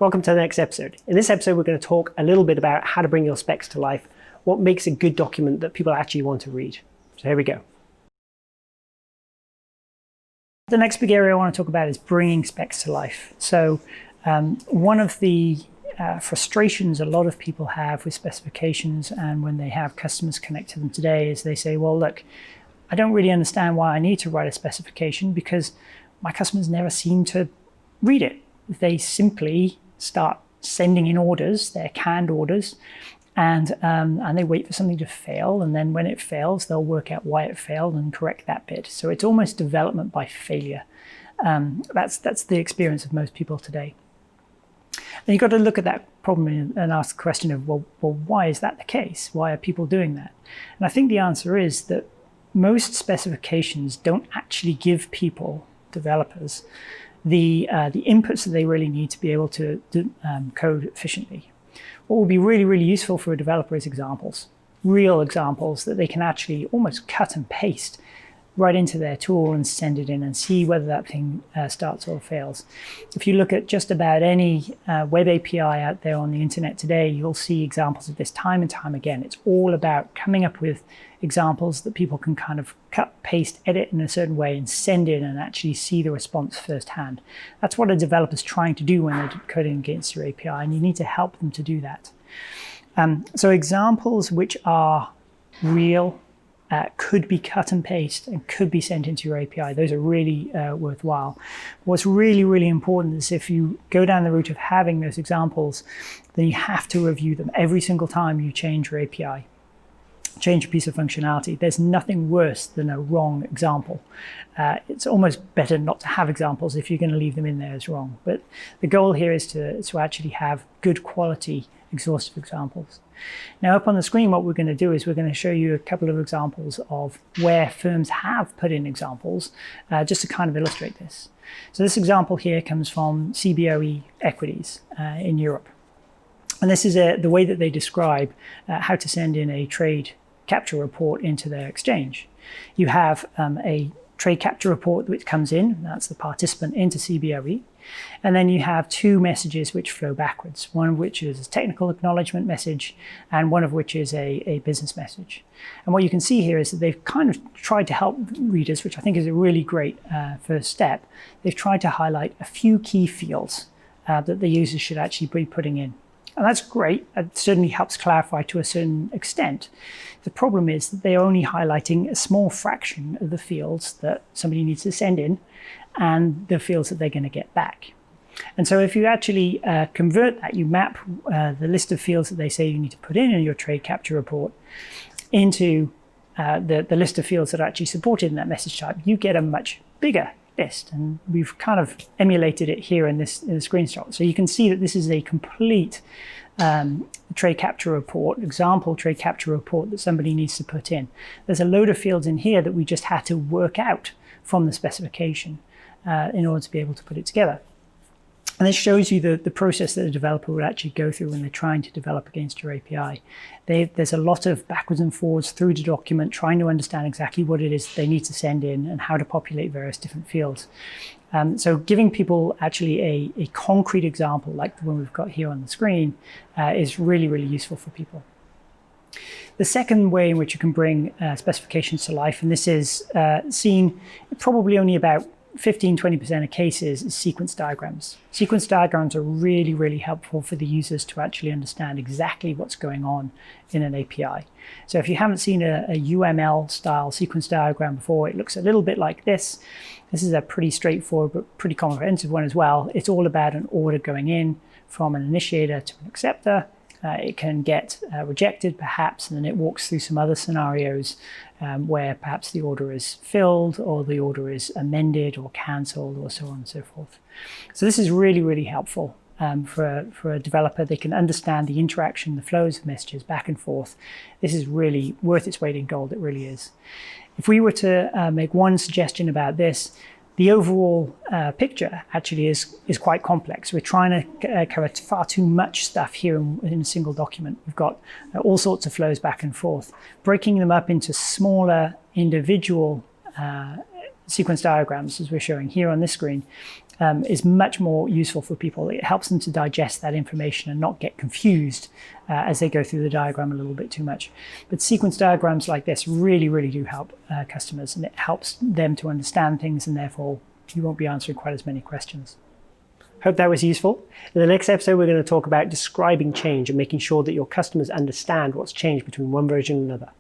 Welcome to the next episode. In this episode, we're going to talk a little bit about how to bring your specs to life, what makes a good document that people actually want to read. So here we go. The next big area I want to talk about is bringing specs to life. So one of the frustrations a lot of people have with specifications and when they have customers connect to them today is they say, well, look, I don't really understand why I need to write a specification because my customers never seem to read it. They simply start sending in orders, their canned orders, and they wait for something to fail, and then when it fails, they'll work out why it failed and correct that bit. So it's almost development by failure. That's the experience of most people today. And you've got to look at that problem and ask the question of, well, why is that the case? Why are people doing that? And I think the answer is that most specifications don't actually give people, developers, the inputs that they really need to be able to code efficiently. What will be really, really useful for a developer is examples, real examples that they can actually almost cut and paste right into their tool and send it in and see whether that thing starts or fails. If you look at just about any web API out there on the internet today, you'll see examples of this time and time again. It's all about coming up with examples that people can kind of cut, paste, edit in a certain way and send in and actually see the response firsthand. That's what a developer's trying to do when they're coding against your API, and you need to help them to do that. So examples which are real, could be cut and paste and could be sent into your API. Those are really worthwhile. What's really, really important is if you go down the route of having those examples, then you have to review them every single time you change your API, change a piece of functionality. There's nothing worse than a wrong example. It's almost better not to have examples if you're going to leave them in there as wrong. But the goal here is to actually have good quality exhaustive examples. Now up on the screen, what we're going to do is we're going to show you a couple of examples of where firms have put in examples, just to kind of illustrate this. So this example here comes from CBOE equities in Europe. And this is the way that they describe how to send in a trade capture report into their exchange. You have a trade capture report which comes in, that's the participant into CBOE. And then you have two messages which flow backwards, one of which is a technical acknowledgement message and one of which is a business message. And what you can see here is that they've kind of tried to help readers, which I think is a really great first step. They've tried to highlight a few key fields that the users should actually be putting in. And that's great. It certainly helps clarify to a certain extent. The problem is that they're only highlighting a small fraction of the fields that somebody needs to send in and the fields that they're going to get back. And so if you actually convert that, you map the list of fields that they say you need to put in your trade capture report into the list of fields that are actually supported in that message type, you get a much bigger list. And we've kind of emulated it here in the screenshot. So you can see that this is a complete trade capture report, example trade capture report that somebody needs to put in. There's a load of fields in here that we just had to work out from the specification in order to be able to put it together. And this shows you the process that a developer would actually go through when they're trying to develop against your API. There's a lot of backwards and forwards through the document, trying to understand exactly what it is they need to send in and how to populate various different fields. So giving people actually a concrete example, like the one we've got here on the screen, is really, really useful for people. The second way in which you can bring specifications to life, and this is seen probably only about 15-20% of cases, is sequence diagrams. Sequence diagrams are really, really helpful for the users to actually understand exactly what's going on in an API. So if you haven't seen a UML style sequence diagram before, it looks a little bit like this. This is a pretty straightforward but pretty comprehensive one as well. It's all about an order going in from an initiator to an acceptor. It can get rejected perhaps, and then it walks through some other scenarios where perhaps the order is filled or the order is amended or cancelled or so on and so forth. So this is really, really helpful for a developer. They can understand the interaction, the flows of messages back and forth. This is really worth its weight in gold, it really is. If we were to make one suggestion about this, the overall picture actually is quite complex. We're trying to cover far too much stuff here in a single document. We've got all sorts of flows back and forth. Breaking them up into smaller individual sequence diagrams, as we're showing here on this screen, is much more useful for people. It helps them to digest that information and not get confused as they go through the diagram a little bit too much. But sequence diagrams like this really, really do help customers, and it helps them to understand things, and therefore you won't be answering quite as many questions. Hope that was useful. In the next episode, we're going to talk about describing change and making sure that your customers understand what's changed between one version and another.